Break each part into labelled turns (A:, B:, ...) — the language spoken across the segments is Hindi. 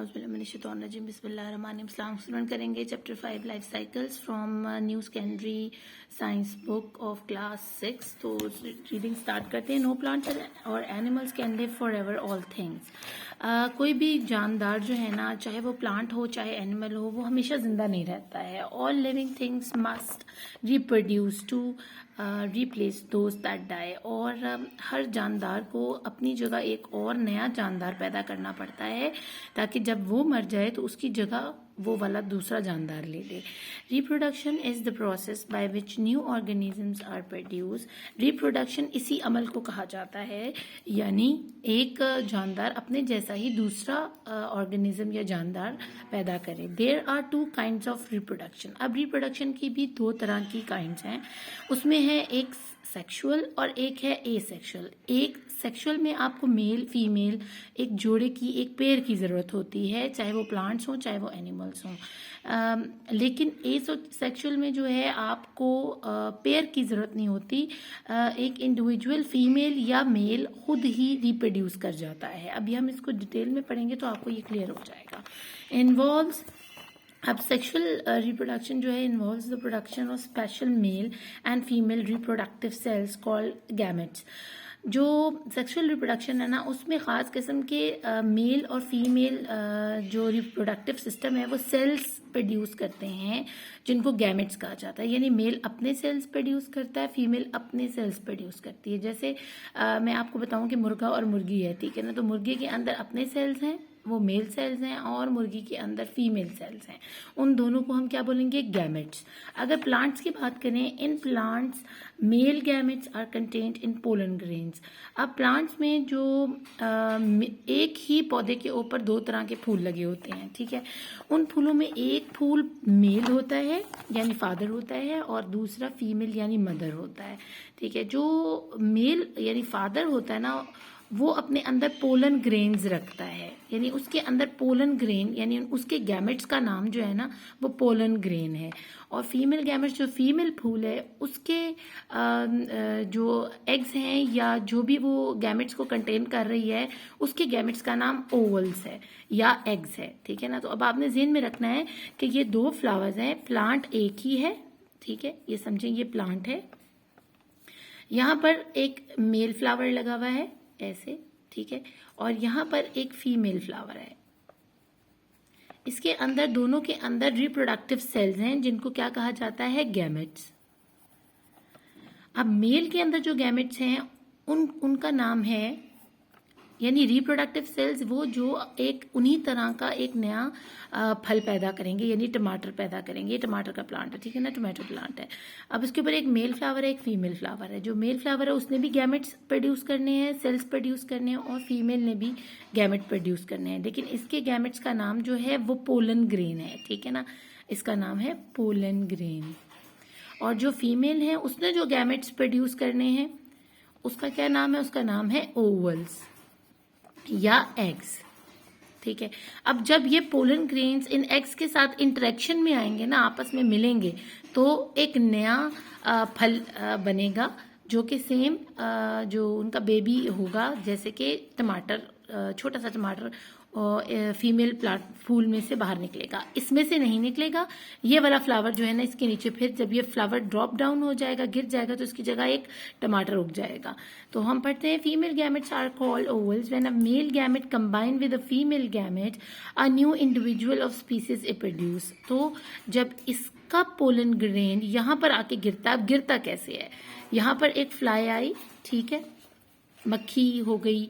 A: स्टूडेंट करेंगे chapter 5 life cycles from new secondary science book of class 6। तो रीडिंग स्टार्ट करते हैं। नो प्लांट्स और animals can live for ever all things. कोई भी जानदार जो है ना, चाहे वो प्लांट हो चाहे एनिमल हो, वो हमेशा जिंदा नहीं रहता है। All living things must reproduce to replace those that die. और हर जानदार को अपनी जगह एक और नया जानदार पैदा करना पड़ता है ताकि जब वो मर जाए तो उसकी जगह वो वाला दूसरा जानदार ले ले। Reproduction is the process by which new organisms are produce. Reproduction इसी अमल को कहा जाता है, यानी एक जानदार अपने जैसा ही दूसरा ऑर्गेनिज्म या जानदार पैदा करे। There are two kinds of reproduction. अब रिप्रोडक्शन की भी दो तरह की काइंड्स हैं। उसमें है एक सेक्सुअल और एक है एसेक्सुअल। एक सेक्सुअल में आपको मेल फीमेल एक जोड़े की, एक पेयर की ज़रूरत होती है, चाहे वो प्लांट्स हों चाहे वो एनिमल्स हों। लेकिन एसेक्सुअल में जो है आपको पेयर की ज़रूरत नहीं होती। एक इंडिविजुअल फीमेल या मेल खुद ही रिप्रोड्यूस कर जाता है। अभी हम इसको डिटेल में पढ़ेंगे तो आपको ये क्लियर हो जाएगा। इन्वॉल्व्स, अब सेक्सुअल रिप्रोडक्शन जो है involves the production of special male and female reproductive cells called gametes. जो सेक्सुअल रिप्रोडक्शन है ना, उसमें ख़ास किस्म के मेल और फीमेल जो रिप्रोडक्टिव सिस्टम है वो सेल्स प्रोड्यूस करते हैं जिनको गैमेट्स कहा जाता है। यानी मेल अपने सेल्स प्रोड्यूस करता है, फीमेल अपने सेल्स प्रोड्यूस करती है। जैसे मैं आपको बताऊं कि मुर्गा और मुर्गी है, ठीक है ना, तो मुर्गे के अंदर अपने सेल्स हैं, वो मेल सेल्स हैं, और मुर्गी के अंदर फीमेल सेल्स हैं। उन दोनों को हम क्या बोलेंगे? गैमेट्स। अगर प्लांट्स की बात करें, in plants male gametes are contained in pollen grains. अब प्लांट्स में जो एक ही पौधे के ऊपर दो तरह के फूल लगे होते हैं, ठीक है, उन फूलों में एक फूल मेल होता है यानी फादर होता है और दूसरा फीमेल यानी मदर होता है, ठीक है। जो मेल यानी फादर होता है ना, वो अपने अंदर पोलन ग्रेन्स रखता है, यानी उसके अंदर पोलन ग्रेन यानी उसके गैमेट्स का नाम जो है ना वो पोलन ग्रेन है। और फीमेल गैमेट्स, जो फीमेल फूल है, उसके जो एग्स हैं या जो भी वो गैमेट्स को कंटेन कर रही है, उसके गैमेट्स का नाम ओवल्स है या एग्स है, ठीक है ना। तो अब आपने ज़हन में रखना है कि ये दो फ्लावर्स हैं, प्लांट एक ही है, ठीक है, ये समझें ये प्लांट है। यहाँ पर एक मेल फ्लावर लगा हुआ है ऐसे, ठीक है, और यहां पर एक फीमेल फ्लावर है। इसके अंदर, दोनों के अंदर रिप्रोडक्टिव सेल्स हैं जिनको क्या कहा जाता है? गैमेट्स। अब मेल के अंदर जो गैमेट्स हैं उनका नाम है, यानी रिप्रोडक्टिव सेल्स, वो जो एक उन्हीं तरह का एक नया फल पैदा करेंगे, यानी टमाटर पैदा करेंगे। टमाटर का प्लांट है, ठीक है ना, टमाटो प्लांट है। अब इसके ऊपर एक मेल फ्लावर है, एक फीमेल फ्लावर है। जो मेल फ्लावर है उसने भी गैमेट्स प्रोड्यूस करने हैं, सेल्स प्रोड्यूस करने हैं, और फीमेल ने भी गैमेट प्रोड्यूस करने हैं। लेकिन इसके गैमेट्स का नाम जो है वो पोलन ग्रेन है, ठीक है ना, इसका नाम है पोलन ग्रेन। और जो फीमेल है उसने जो गैमेट्स प्रोड्यूस करने हैं उसका क्या नाम है? उसका नाम है ओवल्स या एग्स, ठीक है। अब जब ये पोलन ग्रेन्स इन एग्स के साथ इंटरेक्शन में आएंगे ना, आपस में मिलेंगे, तो एक नया फल बनेगा जो कि सेम जो उनका बेबी होगा, जैसे कि टमाटर, छोटा सा टमाटर फीमेल प्लांट फूल में से बाहर निकलेगा, इसमें से नहीं निकलेगा। ये वाला फ्लावर जो है ना, इसके नीचे फिर जब ये फ्लावर ड्रॉप डाउन हो जाएगा, गिर जाएगा, तो इसकी जगह एक टमाटर उग जाएगा। तो हम पढ़ते हैं, female gametes are called ovules when a male gamete combine with a female gamete a new individual of species is produce. तो जब इसका पोलन ग्रेन यहाँ पर आके गिरता, अब गिरता कैसे है? यहाँ पर एक फ्लाई आई, ठीक है, मक्खी हो गई,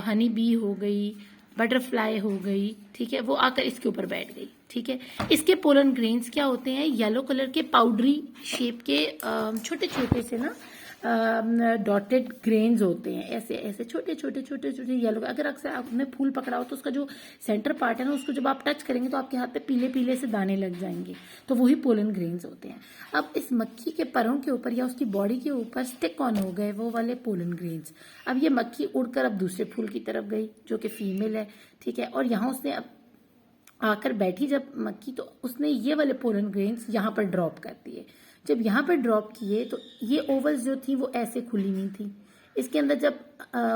A: हनी बी हो गई, बटरफ्लाई हो गई, ठीक है, वो आकर इसके ऊपर बैठ गई, ठीक है। इसके पोलन ग्रेन्स क्या होते हैं? येलो कलर के पाउडरी शेप के छोटे छोटे से ना डॉटेड ग्रेन्स होते हैं, ऐसे ऐसे छोटे छोटे छोटे छोटे येलो। अगर अक्सर आपने फूल पकड़ा हो तो उसका जो सेंटर पार्ट है ना, उसको जब आप टच करेंगे तो आपके हाथ पे पीले पीले से दाने लग जाएंगे, तो वही पोलन ग्रेन्स होते हैं। अब इस मक्खी के परों के ऊपर या उसकी बॉडी के ऊपर स्टिक ऑन हो गए वो वाले पोलन ग्रेन्स। अब ये मक्खी उड़कर अब दूसरे फूल की तरफ गई जो कि फीमेल है, ठीक है, और यहाँ उसने अब आकर बैठी जब मक्खी, तो उसने ये वाले पोलन ग्रेन्स यहाँ पर ड्रॉप कर दिए। जब यहाँ पर ड्रॉप किए तो ये ओवल्स जो थी वो ऐसे खुली हुई थी, इसके अंदर जब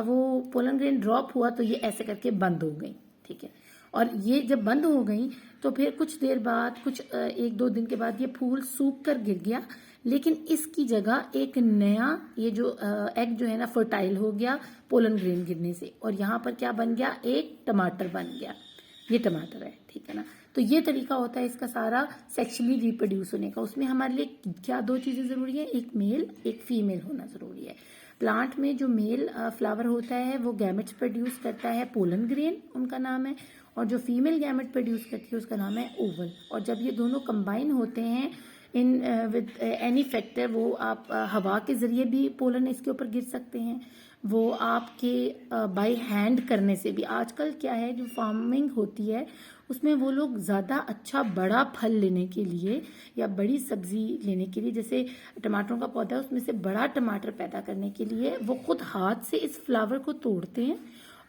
A: वो पोलन ग्रेन ड्रॉप हुआ तो ये ऐसे करके बंद हो गई, ठीक है। और ये जब बंद हो गई तो फिर कुछ देर बाद, कुछ 1-2 दिन के बाद ये फूल सूख कर गिर गया, लेकिन इसकी जगह एक नया ये जो एग जो है ना फर्टाइल हो गया पोलन ग्रेन गिरने से, और यहाँ पर क्या बन गया, एक टमाटर बन गया। ये टमाटर है, ठीक है ना। तो ये तरीका होता है इसका सारा सेक्सुअली रिप्रोड्यूस होने का। उसमें हमारे लिए क्या 2 चीजें जरूरी है, एक मेल एक फीमेल होना जरूरी है। प्लांट में जो मेल फ्लावर होता है वो गैमेट्स प्रोड्यूस करता है, पोलन ग्रेन उनका नाम है, और जो फीमेल गैमेट प्रोड्यूस करती है उसका नाम है ओवल। और जब ये दोनों कंबाइन होते हैं इन विद एनी फैक्टर, वो आप हवा के जरिए भी पोलन इसके ऊपर गिर सकते हैं, वो आपके बाय हैंड करने से भी। आजकल क्या है, जो फार्मिंग होती है उसमें वो लोग ज़्यादा अच्छा बड़ा फल लेने के लिए या बड़ी सब्जी लेने के लिए, जैसे टमाटरों का पौधा है उसमें से बड़ा टमाटर पैदा करने के लिए वो खुद हाथ से इस फ्लावर को तोड़ते हैं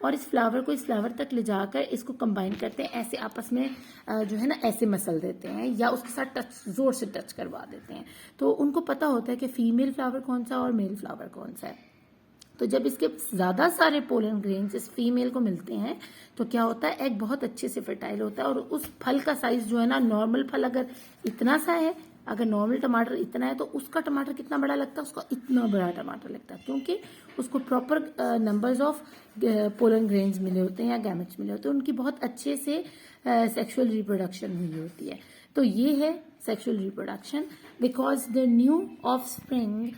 A: और इस फ्लावर को इस फ्लावर तक ले जाकर इसको कंबाइन करते हैं, ऐसे आपस में जो है ना ऐसे मसल देते हैं या उसके साथ टच, जोर से टच करवा देते हैं। तो उनको पता होता है कि फीमेल फ्लावर कौन सा और मेल फ्लावर कौन सा है। तो जब इसके ज्यादा सारे पोलन ग्रेन्स इस फीमेल को मिलते हैं तो क्या होता है, एग बहुत अच्छे से फर्टाइल होता है और उस फल का साइज जो है ना, नॉर्मल फल अगर इतना सा है, अगर नॉर्मल टमाटर इतना है तो उसका टमाटर कितना बड़ा लगता है, उसका इतना बड़ा टमाटर लगता है, क्योंकि उसको proper numbers of pollen grains मिले होते हैं या गैमेट्स मिले होते हैं, उनकी बहुत अच्छे से सेक्सुअल रिप्रोडक्शन हुई होती है। तो ये है sexual reproduction, because the new offspring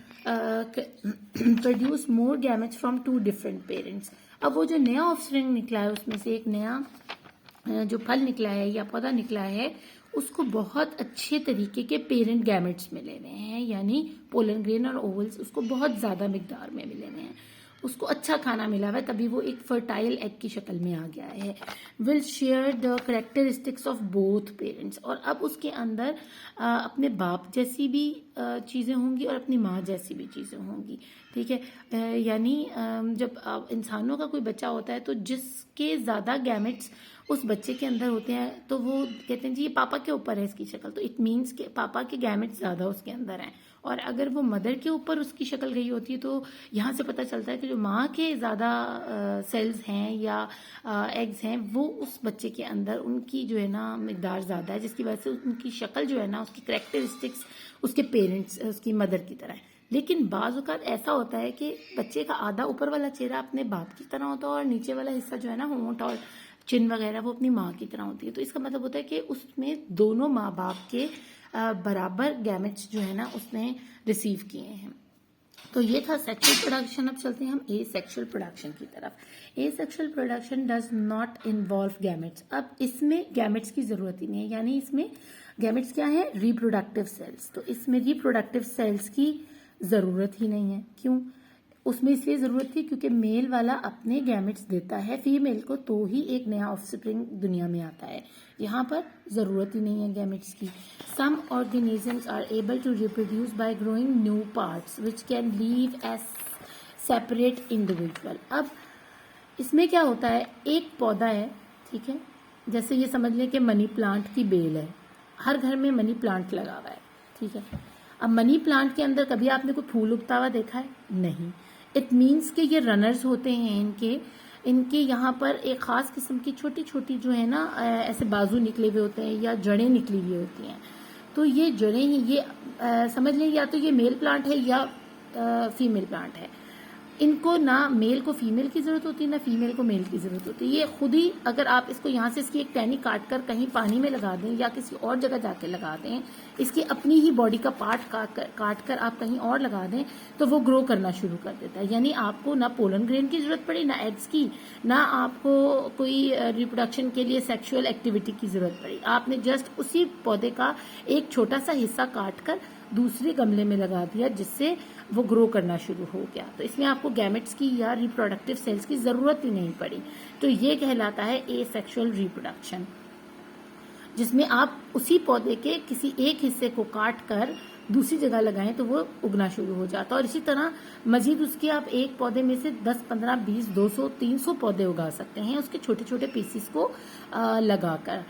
A: produce more gametes from 2 different parents. अब वो जो नया ऑफस्प्रिंग निकला है उसमें से एक नया जो फल निकला है या पौधा निकला है उसको बहुत अच्छे तरीके के पेरेंट गैमेट्स मिले हुए हैं, यानी पोलन ग्रेन और ओवल्स उसको बहुत ज्यादा मिकदार में मिले हुए हैं, उसको अच्छा खाना मिला हुआ है, तभी वो एक फर्टाइल एग की शक्ल में आ गया है। Will share the characteristics of both parents, और अब उसके अंदर अपने बाप जैसी भी चीजें होंगी और अपनी माँ जैसी भी चीजें होंगी, ठीक है। यानी जब इंसानों का कोई बच्चा होता है तो जिसके ज्यादा गैमेट्स उस बच्चे के अंदर होते हैं तो वो कहते हैं जी ये पापा के ऊपर है इसकी शक्ल, तो इट मीन्स कि पापा के गैमेट्स ज्यादा उसके अंदर हैं। और अगर वो मदर के ऊपर उसकी शक्ल गई होती है तो यहाँ से पता चलता है कि जो माँ के ज्यादा सेल्स हैं या एग्स हैं वो उस बच्चे के अंदर उनकी जो है ना मिकदार ज्यादा है, जिसकी वजह से उनकी शक्ल जो है ना, उसकी करेक्टरिस्टिक्स उसके पेरेंट्स, उसकी मदर की तरह है। लेकिन बाज़ औक़ात ऐसा होता है कि बच्चे का आधा ऊपर वाला चेहरा अपने बाप की तरह होता है और नीचे वाला हिस्सा जो है ना, होंठ और चिन वगैरह, वो अपनी माँ की तरह होती है। तो इसका मतलब होता है कि उसमें दोनों माँ बाप के बराबर गैमेट्स जो है ना उसने रिसीव किए हैं। तो ये था सेक्सुअल प्रोडक्शन। अब चलते हैं हम ए सेक्सुअल प्रोडक्शन की तरफ। ए sexual production does not involve gametes. अब इसमें गैमेट्स की जरूरत ही नहीं है, यानी इसमें गैमेट्स क्या है, रिप्रोडक्टिव सेल्स। तो इसमें रिप्रोडक्टिव सेल्स की जरूरत ही नहीं है। क्यों? उसमें इसलिए जरूरत थी क्योंकि मेल वाला अपने गैमेट्स देता है फीमेल को, तो ही एक नया ऑफस्प्रिंग दुनिया में आता है। यहाँ पर जरूरत ही नहीं है गैमेट्स की। Some organisms are able to reproduce by growing new parts which can leave as separate individual. अब इसमें क्या होता है, एक पौधा है, ठीक है, जैसे ये समझ लें कि मनी प्लांट की बेल है, हर घर में मनी प्लांट लगा हुआ है, ठीक है। अब मनी प्लांट के अंदर कभी आपने कोई फूल उगता हुआ देखा है? नहीं। इट मीन्स कि ये रनर्स होते हैं, इनके यहाँ पर एक खास किस्म की छोटी छोटी जो है ना ऐसे बाजू निकले हुए होते हैं या जड़ें निकली हुई होती हैं। तो ये जड़ें ही ये समझ लें या तो ये मेल प्लांट है या फीमेल प्लांट है। इनको ना मेल को फीमेल की जरूरत होती है ना फीमेल को मेल की जरूरत होती है। ये खुद ही, अगर आप इसको यहाँ से इसकी एक टहनी काट कर कहीं पानी में लगा दें या किसी और जगह जाके लगा दें, इसकी अपनी ही बॉडी का पार्ट काट कर आप कहीं और लगा दें तो वो ग्रो करना शुरू कर देता है। यानी आपको ना पोलन ग्रेन की जरूरत पड़ी, ना एग्स की, ना आपको कोई रिप्रोडक्शन के लिए सेक्सुअल एक्टिविटी की जरूरत पड़ी। आपने जस्ट उसी पौधे का एक छोटा सा हिस्सा काट कर दूसरे गमले में लगा दिया जिससे वो ग्रो करना शुरू हो गया। तो इसमें आपको गैमेट्स की या रिप्रोडक्टिव सेल्स की जरूरत ही नहीं पड़ी। तो ये कहलाता है एसेक्सुअल रिप्रोडक्शन, जिसमें आप उसी पौधे के किसी एक हिस्से को काट कर दूसरी जगह लगाएं तो वो उगना शुरू हो जाता है। और इसी तरह मजीद उसके आप एक पौधे में से 10, 15, 20, 200, 300 पौधे उगा सकते हैं उसके छोटे छोटे पीसीस को लगाकर।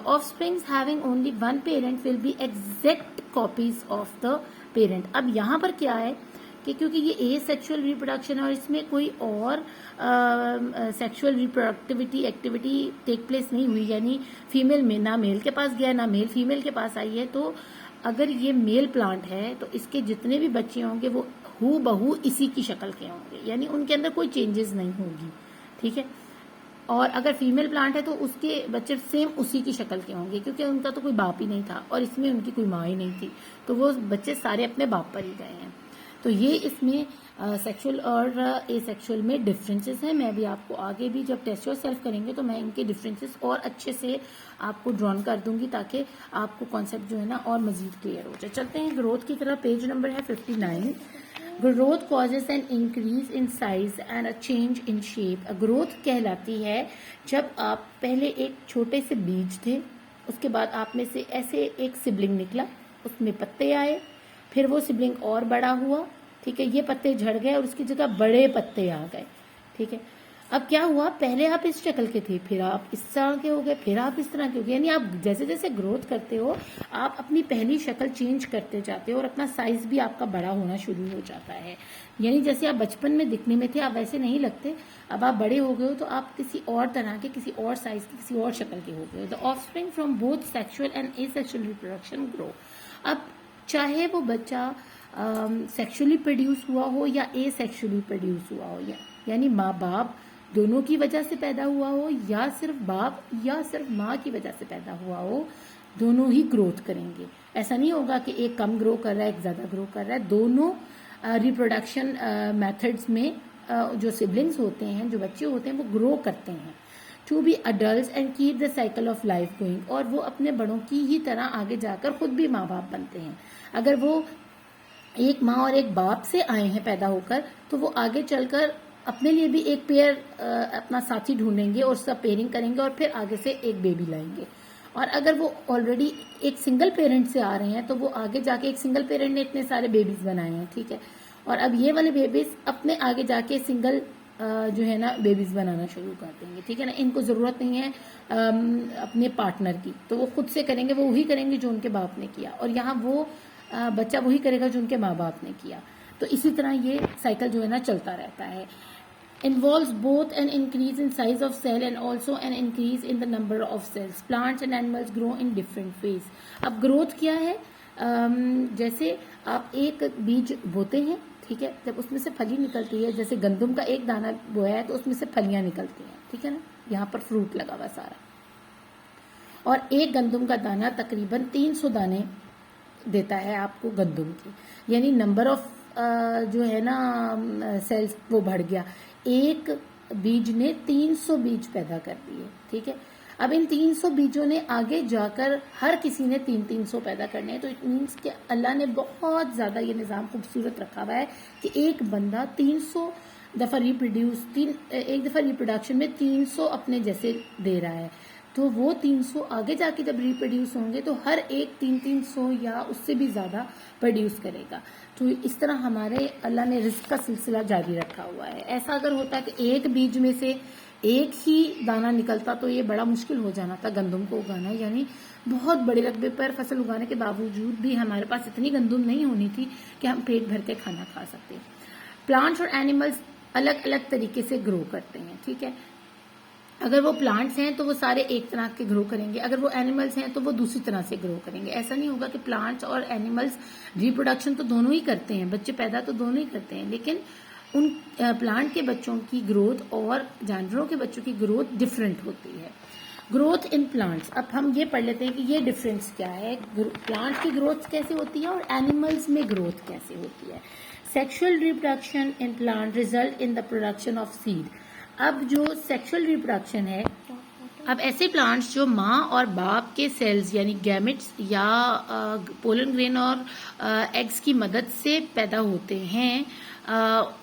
A: Offsprings having only one parent will be exact copies of the parent। अब यहाँ पर क्या है कि क्योंकि ये ए सेक्शुअल रिप्रोडक्शन है और इसमें कोई और सेक्शुअल रिप्रोडक्टिविटी एक्टिविटी टेक प्लेस नहीं हुई, यानी फीमेल में ना मेल के पास गया ना मेल फीमेल के पास आई है। तो अगर ये मेल प्लांट है तो इसके जितने भी बच्चे होंगे वो हू बहू इसी की शक्ल के होंगे, यानी उनके अंदर कोई चेंजेस नहीं होगी, ठीक है। और अगर फीमेल प्लांट है तो उसके बच्चे सेम उसी की शक्ल के होंगे, क्योंकि उनका तो कोई बाप ही नहीं था और इसमें उनकी कोई माँ ही नहीं थी, तो वो बच्चे सारे अपने बाप पर ही गए हैं। तो ये इसमें सेक्सुअल और एसेक्सुअल में डिफरेंसेस हैं। मैं भी आपको आगे भी जब टेस्ट योर सेल्फ करेंगे तो मैं इनके डिफरेंसेस और अच्छे से आपको ड्रॉन कर दूंगी, ताकि आपको कॉन्सेप्ट जो है ना और मजीद क्लियर हो जाए। चलते हैं ग्रोथ की तरफ। पेज नंबर है 59। Growth causes an increase in size and a change in shape. Growth कहलाती है जब आप पहले एक छोटे से बीज थे, उसके बाद आप में से ऐसे एक सिबलिंग निकला, उसमें पत्ते आए, फिर वो सिबलिंग और बड़ा हुआ, ठीक है, ये पत्ते झड़ गए और उसकी जगह बड़े पत्ते आ गए, ठीक है। अब क्या हुआ, पहले आप इस शक्ल के थे, फिर आप इस तरह के हो गए, फिर आप इस तरह के हो गए, यानी आप जैसे जैसे ग्रोथ करते हो आप अपनी पहली शक्ल चेंज करते जाते हो और अपना साइज भी आपका बड़ा होना शुरू हो जाता है। यानी जैसे आप बचपन में दिखने में थे आप वैसे नहीं लगते, अब आप बड़े हो गए हो तो आप किसी और तरह के, किसी और साइज के, किसी और शक्ल के हो गए हो। The offspring from both sexual and asexual reproduction grow. अब चाहे वो बच्चा सेक्सुअली प्रोड्यूस हुआ हो या एसेक्सुअली प्रोड्यूस हुआ हो, यानी माँ बाप दोनों की वजह से पैदा हुआ हो या सिर्फ बाप या सिर्फ माँ की वजह से पैदा हुआ हो, दोनों ही ग्रोथ करेंगे। ऐसा नहीं होगा कि एक कम ग्रो कर रहा है एक ज्यादा ग्रो कर रहा है। दोनों रिप्रोडक्शन मेथड्स में जो सिबलिंग्स होते हैं, जो बच्चे होते हैं, वो ग्रो करते हैं to be adult and keep the cycle of life going. और वो अपने बड़ों की ही तरह आगे जाकर खुद भी माँ बाप बनते हैं। अगर वो एक माँ और एक बाप से आए हैं पैदा होकर, तो वो आगे चलकर अपने लिए भी एक पेयर अपना साथी ढूंढेंगे और उसका पेयरिंग करेंगे और फिर आगे से एक बेबी लाएंगे। और अगर वो ऑलरेडी एक सिंगल पेरेंट से आ रहे हैं तो वो आगे जाके, एक सिंगल पेरेंट ने इतने सारे बेबीज बनाए हैं, ठीक है, और अब ये वाले बेबीज अपने आगे जाके सिंगल जो है ना बेबीज बनाना शुरू कर देंगे, ठीक है ना। इनको जरूरत नहीं है अपने पार्टनर की, तो वो खुद से करेंगे, वो वही करेंगे जो उनके बाप ने किया, और यहाँ वो बच्चा वही करेगा जो उनके माँ बाप ने किया। तो इसी तरह ये साइकिल जो है ना चलता रहता है। Involves both an increase in size of cell and also an increase in the number of cells. Plants and animals grow in different ways. अब ग्रोथ क्या है, जैसे आप एक बीज बोते हैं, ठीक है, जब उसमें से फली निकलती है, जैसे गंदम का एक दाना बोया है तो उसमें से फलियां निकलती हैं, ठीक है ना, यहाँ पर फ्रूट लगा हुआ सारा, और एक गंदम का दाना तकरीबन 300 दाने देता है आपको गंदम की, यानी नंबर ऑफ जो है ना सेल्स वो बढ़ गया। एक बीज ने 300 बीज पैदा कर दिए, ठीक है। अब इन 300 बीजों ने आगे जाकर हर किसी ने 300 पैदा करने हैं, तो इट मीन्स कि अल्लाह ने बहुत ज्यादा ये निज़ाम खूबसूरत रखा हुआ है कि एक बंदा 300 दफा रिप्रोड्यूस, एक दफा रिप्रोडक्शन में 300 अपने जैसे दे रहा है, तो वो 300 आगे जाके जब रिप्रोड्यूस होंगे तो हर एक 300 या उससे भी ज्यादा प्रोड्यूस करेगा। तो इस तरह हमारे अल्लाह ने रिस्क का सिलसिला जारी रखा हुआ है। ऐसा अगर होता कि एक बीज में से एक ही दाना निकलता तो ये बड़ा मुश्किल हो जाना था गंदम को उगाना, यानी बहुत बड़े रकबे पर फसल उगाने के बावजूद भी हमारे पास इतनी गंदम नहीं होनी थी कि हम पेट भर के खाना खा सकते। प्लांट्स और एनिमल्स अलग अलग तरीके से ग्रो करते हैं, ठीक है। अगर वो प्लांट्स हैं तो वो सारे एक तरह के ग्रो करेंगे, अगर वो एनिमल्स हैं तो वो दूसरी तरह से ग्रो करेंगे। ऐसा नहीं होगा कि प्लांट्स और एनिमल्स रिप्रोडक्शन तो दोनों ही करते हैं, बच्चे पैदा तो दोनों ही करते हैं, लेकिन उन प्लांट के बच्चों की ग्रोथ और जानवरों के बच्चों की ग्रोथ डिफरेंट होती है। ग्रोथ इन प्लांट्स, अब हम ये पढ़ लेते हैं कि ये डिफरेंस क्या है, प्लांट्स की ग्रोथ कैसे होती है और एनिमल्स में ग्रोथ कैसे होती है। Sexual reproduction in plant result in the production of seed. अब जो सेक्सुअल रिप्रोडक्शन है, अब ऐसे प्लांट्स जो माँ और बाप के सेल्स यानी गैमेट्स या पोलन ग्रेन और एग्स की मदद से पैदा होते हैं,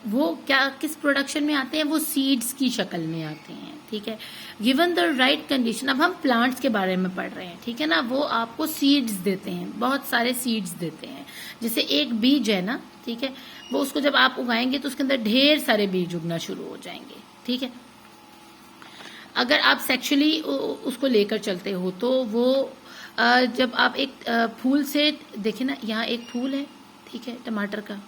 A: वो क्या किस प्रोडक्शन में आते हैं, वो सीड्स की शक्ल में आते हैं, ठीक है। गिवन द राइट कंडीशन, अब हम प्लांट्स के बारे में पढ़ रहे हैं, ठीक है ना, वो आपको सीड्स देते हैं, बहुत सारे सीड्स देते हैं। जैसे एक बीज है ना, ठीक है, वो उसको जब आप उगाएंगे तो उसके अंदर ढेर सारे बीज उगना शुरू हो जाएंगे, ठीक है। अगर आप सेक्सुअली उसको लेकर चलते हो तो वो जब आप एक फूल से देखें ना, यहाँ एक फूल है, ठीक है, टमाटर का,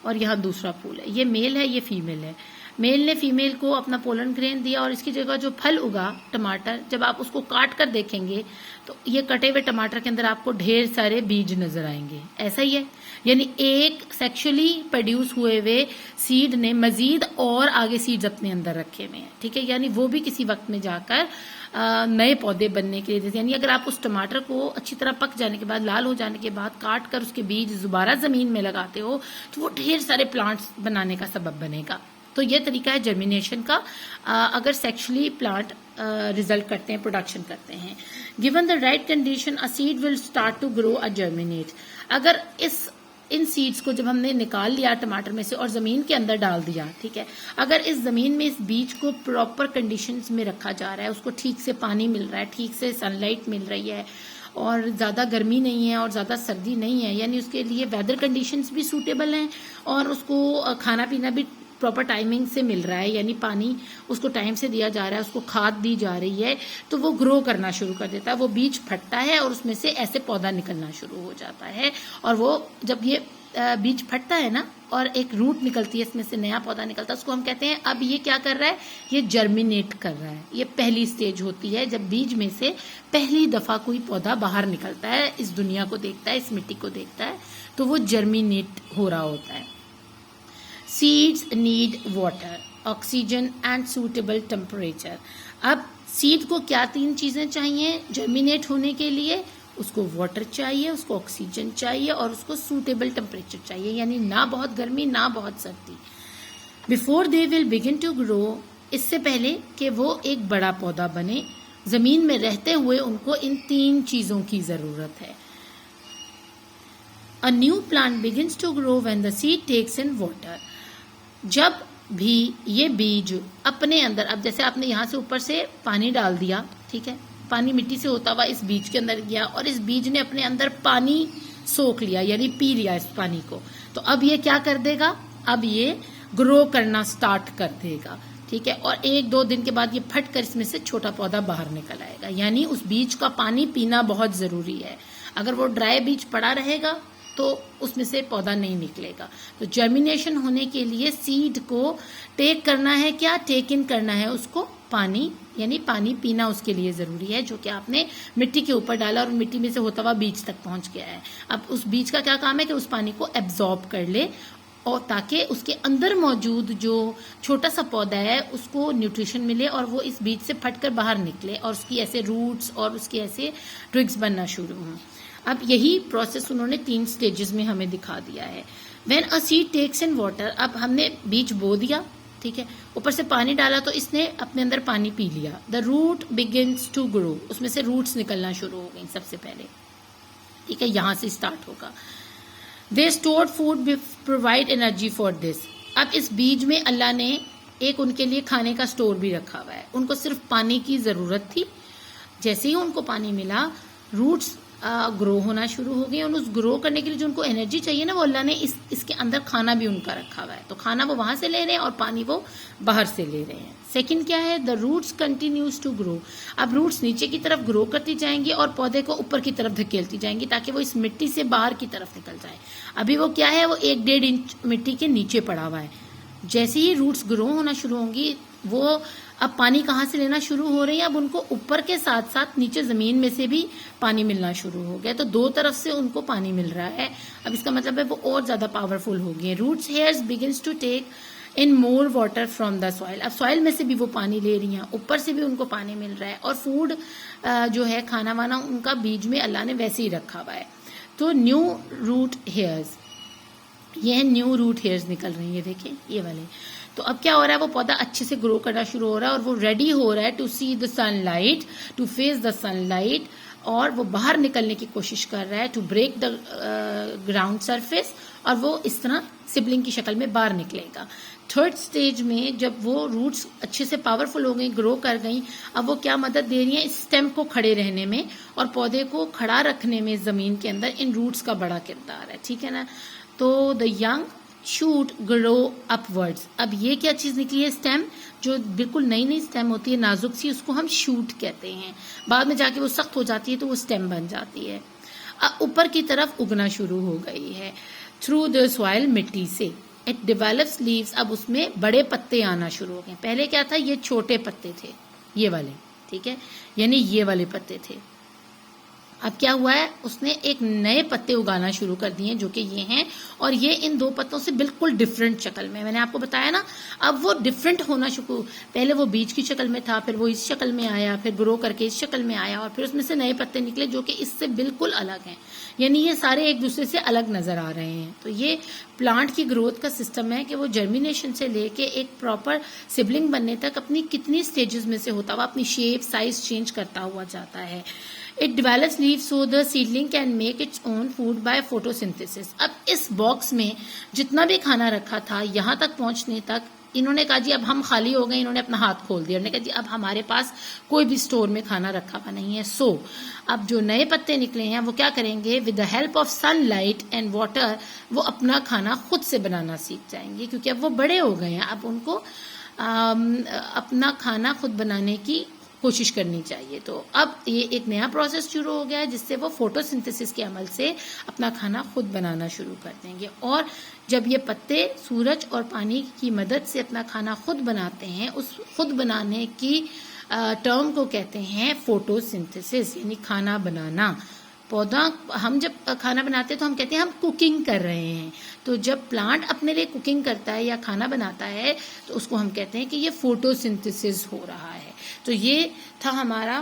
A: और यहाँ दूसरा फूल है, ये मेल है ये फीमेल है। मेल ने फीमेल को अपना पोलन ग्रेन दिया और इसकी जगह जो फल उगा टमाटर, जब आप उसको काट कर देखेंगे तो ये कटे हुए टमाटर के अंदर आपको ढेर सारे बीज नजर आएंगे। ऐसा ही है, यानी एक सेक्सुअली प्रोड्यूस हुए हुए सीड ने मजीद और आगे सीड्स अपने अंदर रखे हुए हैं, ठीक है। यानी वो भी किसी वक्त में जाकर नए पौधे बनने के लिए, यानी अगर आप उस टमाटर को अच्छी तरह पक जाने के बाद, लाल हो जाने के बाद काट कर उसके बीज दोबारा जमीन में लगाते हो तो वो ढेर सारे प्लांट्स बनाने का सबब बनेगा। तो ये तरीका है जर्मिनेशन का, अगर सेक्सुअली प्लांट रिजल्ट करते हैं, प्रोडक्शन करते हैं। Given the right condition a seed will start to grow a germinate. अगर इन सीड्स को जब हमने निकाल लिया टमाटर में से और जमीन के अंदर डाल दिया, ठीक है, अगर इस जमीन में इस बीज को प्रॉपर कंडीशंस में रखा जा रहा है, उसको ठीक से पानी मिल रहा है, ठीक से सनलाइट मिल रही है और ज्यादा गर्मी नहीं है और ज्यादा सर्दी नहीं है, यानी उसके लिए वेदर कंडीशंस भी सूटेबल हैं और उसको खाना पीना भी प्रॉपर टाइमिंग से मिल रहा है, यानी पानी उसको टाइम से दिया जा रहा है, उसको खाद दी जा रही है, तो वो ग्रो करना शुरू कर देता है। वो बीज फटता है और उसमें से ऐसे पौधा निकलना शुरू हो जाता है। और वो जब ये बीज फटता है ना और एक रूट निकलती है, इसमें से नया पौधा निकलता है, उसको हम कहते हैं अब ये क्या कर रहा है, ये जर्मिनेट कर रहा है। ये पहली स्टेज होती है जब बीज में से पहली दफा कोई पौधा बाहर निकलता है, इस दुनिया को देखता है, इस मिट्टी को देखता है, तो वो जर्मिनेट हो रहा होता है। Seeds need water, oxygen and suitable temperature. अब सीड को क्या 3 चीजें चाहिए जर्मिनेट होने के लिए? उसको वाटर चाहिए, उसको ऑक्सीजन चाहिए और उसको सूटेबल टेम्परेचर चाहिए, यानी ना बहुत गर्मी ना बहुत सर्दी। Before they will begin to grow, इससे पहले कि वो एक बड़ा पौधा बने, जमीन में रहते हुए उनको इन 3 चीजों की जरूरत है। A new plant begins to grow when the seed takes in water. जब भी ये बीज अपने अंदर, अब जैसे आपने यहाँ से ऊपर से पानी डाल दिया, ठीक है, पानी मिट्टी से होता हुआ इस बीज के अंदर गया और इस बीज ने अपने अंदर पानी सोख लिया, यानी पी लिया इस पानी को, तो अब ये क्या कर देगा, अब ये ग्रो करना स्टार्ट कर देगा, ठीक है। और 1-2 दिन के बाद ये फट कर इसमें से छोटा पौधा बाहर निकल आएगा, यानी उस बीज का पानी पीना बहुत जरूरी है। अगर वो ड्राई बीज पड़ा रहेगा तो उसमें से पौधा नहीं निकलेगा। तो जर्मिनेशन होने के लिए सीड को टेक करना है, क्या टेक इन करना है उसको, पानी, यानी पानी पीना उसके लिए जरूरी है, जो कि आपने मिट्टी के ऊपर डाला और मिट्टी में से होता हुआ बीज तक पहुंच गया है। अब उस बीज का क्या काम है कि उस पानी को एब्जॉर्ब कर ले और ताकि उसके अंदर मौजूद जो छोटा सा पौधा है उसको न्यूट्रिशन मिले और वो इस बीज से फटकर बाहर निकले और उसकी ऐसे रूट्स और उसके ऐसे ट्विग्स बनना शुरू हों। अब यही प्रोसेस उन्होंने 3 स्टेजेस में हमें दिखा दिया है। When a seed takes in water, अब हमने बीज बो दिया, ठीक है, ऊपर से पानी डाला तो इसने अपने अंदर पानी पी लिया। The root begins to grow, उसमें से रूट्स निकलना शुरू हो गई सबसे पहले, ठीक है, यहां से स्टार्ट होगा। They stored food provide energy for this. अब इस बीज में अल्लाह ने एक उनके लिए खाने का स्टोर भी रखा हुआ है। उनको सिर्फ पानी की जरूरत थी, जैसे ही उनको पानी मिला रूट्स ग्रो होना शुरू हो गई और उस ग्रो करने के लिए जो उनको एनर्जी चाहिए ना, वो अल्लाह ने इसके अंदर खाना भी उनका रखा हुआ है। तो खाना वो वहां से ले रहे हैं और पानी वो बाहर से ले रहे हैं। सेकंड क्या है, the roots continues to grow. अब रूट्स नीचे की तरफ ग्रो करती जाएंगी और पौधे को ऊपर की तरफ धकेलती जाएंगी ताकि वो इस मिट्टी से बाहर की तरफ निकल जाए। अभी वो क्या है, वो 1-1.5 इंच मिट्टी के नीचे पड़ा हुआ है। जैसे ही रूट्स ग्रो होना शुरू होंगी, वो अब पानी कहाँ से लेना शुरू हो रही है, अब उनको ऊपर के साथ साथ नीचे जमीन में से भी पानी मिलना शुरू हो गया। तो 2 तरफ से उनको पानी मिल रहा है। अब इसका मतलब है वो और ज्यादा पावरफुल हो गए। Roots hairs begins to take in more water from the soil. अब सॉइल में से भी वो पानी ले रही हैं, ऊपर से भी उनको पानी मिल रहा है और फूड जो है खाना वाना उनका बीज में अल्लाह ने वैसे ही रखा हुआ है। तो न्यू रूट हेयर्स, ये न्यू रूट हेयर्स निकल रही है, देखिए ये वाले। तो अब क्या हो रहा है, वो पौधा अच्छे से ग्रो करना शुरू हो रहा है और वो रेडी हो रहा है to see the sunlight, to face the sunlight, और वो बाहर निकलने की कोशिश कर रहा है, to break the ground surface, और वो इस तरह सिबलिंग की शक्ल में बाहर निकलेगा। थर्ड स्टेज में जब वो रूट्स अच्छे से पावरफुल हो गई, ग्रो कर गई, अब वो क्या मदद दे रही है, इस स्टेम को खड़े रहने में और पौधे को खड़ा रखने में जमीन के अंदर इन रूट्स का बड़ा किरदार है, ठीक है ना। तो the young shoot grow upwards. अब ये क्या चीज निकली है, स्टेम, जो बिल्कुल नई नई स्टेम होती है नाजुक सी, उसको हम शूट कहते हैं। बाद में जाके वो सख्त हो जाती है तो वो स्टेम बन जाती है। ऊपर की तरफ उगना शुरू हो गई है थ्रू द सॉइल, मिट्टी से, इट डेवलप्स लीव्स, अब उसमें बड़े पत्ते आना शुरू हो गए। पहले क्या था, ये छोटे पत्ते थे, ये वाले, ठीक है, यानी ये वाले पत्ते थे। अब क्या हुआ है, उसने एक नए पत्ते उगाना शुरू कर दिए जो कि ये हैं, और ये इन दो पत्तों से बिल्कुल डिफरेंट शक्ल में, मैंने आपको बताया ना, अब वो डिफरेंट होना शुरू, पहले वो बीज की शक्ल में था, फिर वो इस शक्ल में आया, फिर ग्रो करके इस शक्ल में आया, और फिर उसमें से नए पत्ते निकले जो कि इससे बिल्कुल अलग हैं, यानी ये सारे एक दूसरे से अलग नजर आ रहे हैं। तो ये प्लांट की ग्रोथ का सिस्टम है कि वो जर्मिनेशन से लेके एक प्रॉपर सिबलिंग बनने तक अपनी कितनी स्टेजेस में से होता हुआ अपनी शेप साइज चेंज करता हुआ जाता है। It develops leaves so the seedling can make its own food by photosynthesis। अब इस बॉक्स में जितना भी खाना रखा था, यहाँ तक पहुंचने तक इन्होंने कहा जी अब हम खाली हो गए, इन्होंने अपना हाथ खोल दिया, उन्होंने कहा जी अब हमारे पास कोई भी स्टोर में खाना रखा हुआ नहीं है। सो अब जो नए पत्ते निकले हैं वो क्या करेंगे, with the help of sunlight and water वो अपना खाना खुद से बनाना सीख जाएंगे, क्योंकि अब वो बड़े हो गए हैं, अब उनको अपना खाना खुद बनाने की कोशिश करनी चाहिए। तो अब ये एक नया प्रोसेस शुरू हो गया है जिससे वो फोटोसिंथेसिस के अमल से अपना खाना खुद बनाना शुरू कर देंगे। और जब ये पत्ते सूरज और पानी की मदद से अपना खाना खुद बनाते हैं, उस खुद बनाने की टर्म को कहते हैं फोटोसिंथेसिस, यानी खाना बनाना। पौधा, हम जब खाना बनाते हैं तो हम कहते हैं हम कुकिंग कर रहे हैं, तो जब प्लांट अपने लिए कुकिंग करता है या खाना बनाता है तो उसको हम कहते हैं कि ये फोटोसिंथेसिस हो रहा है। तो ये था हमारा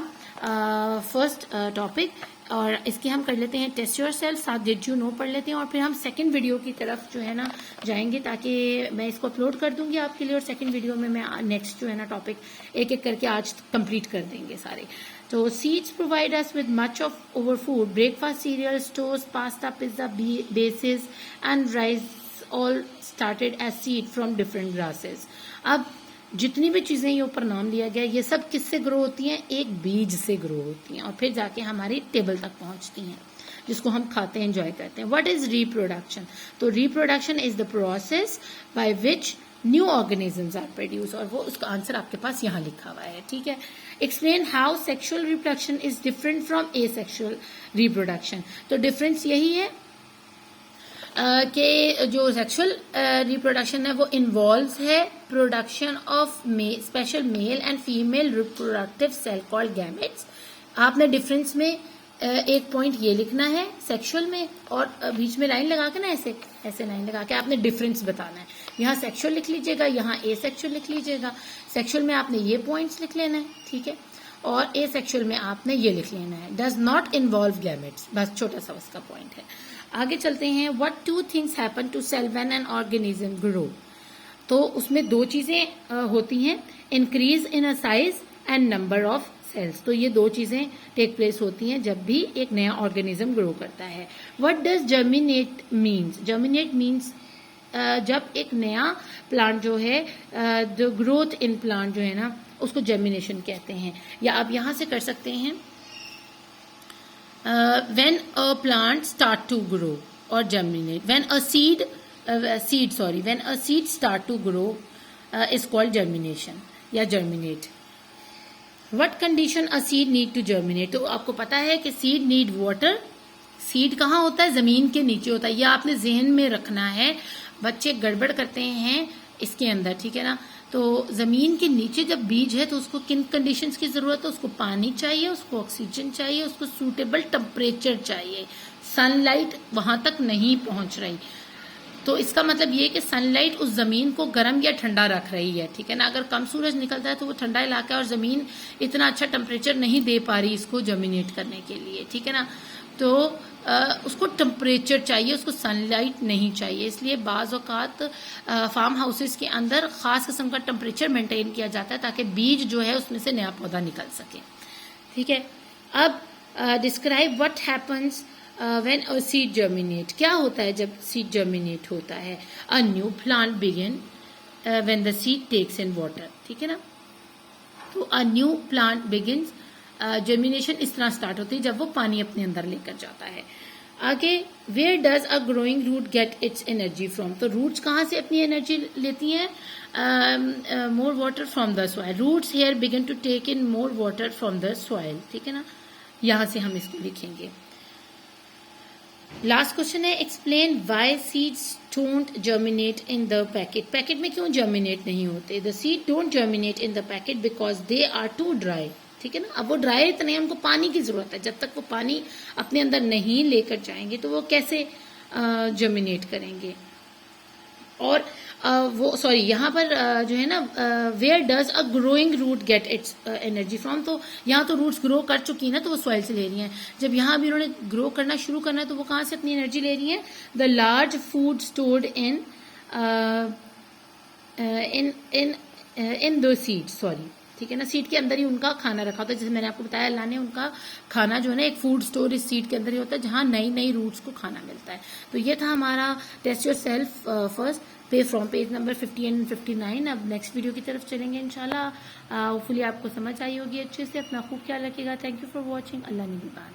A: फर्स्ट टॉपिक, और इसके हम कर लेते हैं टेस्ट योर सेल्फ, साथ डिड यू नो पढ़ लेते हैं, और फिर हम सेकंड वीडियो की तरफ जो है ना जाएंगे, ताकि मैं इसको अपलोड कर दूंगी आपके लिए, और सेकंड वीडियो में मैं नेक्स्ट जो है ना टॉपिक एक एक करके आज कंप्लीट कर देंगे सारे। तो seeds provide us with much of over food, breakfast cereals, toast, pasta, pizza, basis and rice all started as seed from different grasses. अब जितनी भी चीजें ये ऊपर नाम लिया गया, ये सब किससे ग्रो होती हैं, एक बीज से ग्रो होती हैं, और फिर जाके हमारी टेबल तक पहुंचती हैं जिसको हम खाते हैं, एंजॉय करते हैं। What is reproduction? तो reproduction is the process by which new organisms are produce, और वो उसका आंसर आपके पास यहाँ लिखा हुआ है, ठीक है। Explain how sexual reproduction is different from asexual reproduction. तो डिफरेंस यही है कि जो सेक्सुअल रिप्रोडक्शन है वो इन्वॉल्व्स है production of special male and female reproductive cell called gametes. आपने डिफरेंस में एक पॉइंट ये लिखना है सेक्सुअल में, और बीच में लाइन लगा के ना ऐसे ऐसे लाइन लगा के आपने डिफरेंस बताना है। यहाँ सेक्सुअल लिख लीजिएगा, यहाँ एसेक्सुअल लिख लीजिएगा। सेक्सुअल में आपने ये पॉइंट्स लिख लेना है, ठीक है, और एसेक्सुअल में आपने ये लिख लेना है, डज नॉट इन्वॉल्व गैमेट्स, बस छोटा सा उसका पॉइंट है। आगे चलते हैं। What two things happen to cell when an organism grow. तो उसमें दो चीजें होती हैं, increase in a size and number of cells. तो ये दो चीजें टेक प्लेस होती हैं जब भी एक नया ऑर्गेनिज्म ग्रो करता है। What does germinate means? Germinate means जब एक नया प्लांट जो है, द ग्रोथ इन प्लांट जो है ना, उसको जर्मिनेशन कहते हैं। या आप यहां से कर सकते हैं when a plant start to grow or germinate, when a seed start to grow is called germination या germinate. What condition a seed need to germinate? तो आपको पता है कि seed need water. सीड कहाँ होता है? जमीन के नीचे होता है। यह आपने जहन में रखना है। बच्चे गड़बड़ करते हैं इसके अंदर, ठीक है ना। तो जमीन के नीचे जब बीज है तो उसको किन कंडीशंस की जरूरत है? उसको पानी चाहिए, उसको ऑक्सीजन चाहिए, उसको सूटेबल टेम्परेचर चाहिए। सनलाइट वहां तक नहीं पहुंच रही, तो इसका मतलब ये कि सनलाइट उस जमीन को गर्म या ठंडा रख रही है, ठीक है ना। अगर कम सूरज निकलता है तो वो ठंडा इलाका है और जमीन इतना अच्छा टेम्परेचर नहीं दे पा रही इसको जर्मिनेट करने के लिए, ठीक है ना। तो उसको टेम्परेचर चाहिए, उसको सनलाइट नहीं चाहिए। इसलिए बाज़ औक़ात फार्म हाउसेस के अंदर ख़ास किस्म का टेम्परेचर मेंटेन किया जाता है ताकि बीज जो है उसमें से नया पौधा निकल सके, ठीक है। अब describe what happens when a seed germinate. क्या होता है जब सीड जर्मिनेट होता है? A new plant begin when the seed takes in water, ठीक है ना। तो a new plant begins, germination इस तरह स्टार्ट होती है जब वो पानी अपने अंदर लेकर जाता है। आगे, where does a growing root get its energy from. तो रूट्स कहाँ से अपनी एनर्जी लेती हैं? More water from the soil. Roots hair begin to take in more water from the soil, ठीक है ना। यहां से हम इसको लिखेंगे। लास्ट क्वेश्चन है, explain why seeds don't germinate in the packet. Packet में क्यों जर्मिनेट नहीं होते? The seed don't germinate in the packet because they are too dry. ठीक है ना, अब वो ड्राई इतने हैं, उनको पानी की जरूरत है। जब तक वो पानी अपने अंदर नहीं लेकर जाएंगे तो वो कैसे जर्मिनेट करेंगे? और वो सॉरी यहाँ पर जो है ना, where does a growing root get its energy from. तो यहाँ तो रूट्स ग्रो कर चुकी है ना, तो वो सॉइल से ले रही हैं। जब यहाँ भी उन्होंने ग्रो करना शुरू करना है तो वो कहाँ से अपनी एनर्जी ले रही हैं? The large food stored in in the seed, sorry, ठीक है ना, सीड के अंदर ही उनका खाना रखा होता है। जैसे मैंने आपको बताया, अल्लाह ने उनका खाना जो है ना, एक फूड स्टोर इस सीड के अंदर ही होता है, जहाँ नई नई रूट्स को खाना मिलता है। तो ये था हमारा टेस्ट योर सेल्फ फर्स्ट पे फ्रॉम पेज नंबर 50 एंड 59। अब नेक्स्ट वीडियो की तरफ चलेंगे इंशाल्लाह। होपफुली आपको समझ आई होगी अच्छे से। अपना खूब ख्याल रखिएगा। Thank you for watching. अल्लाह निगहबान।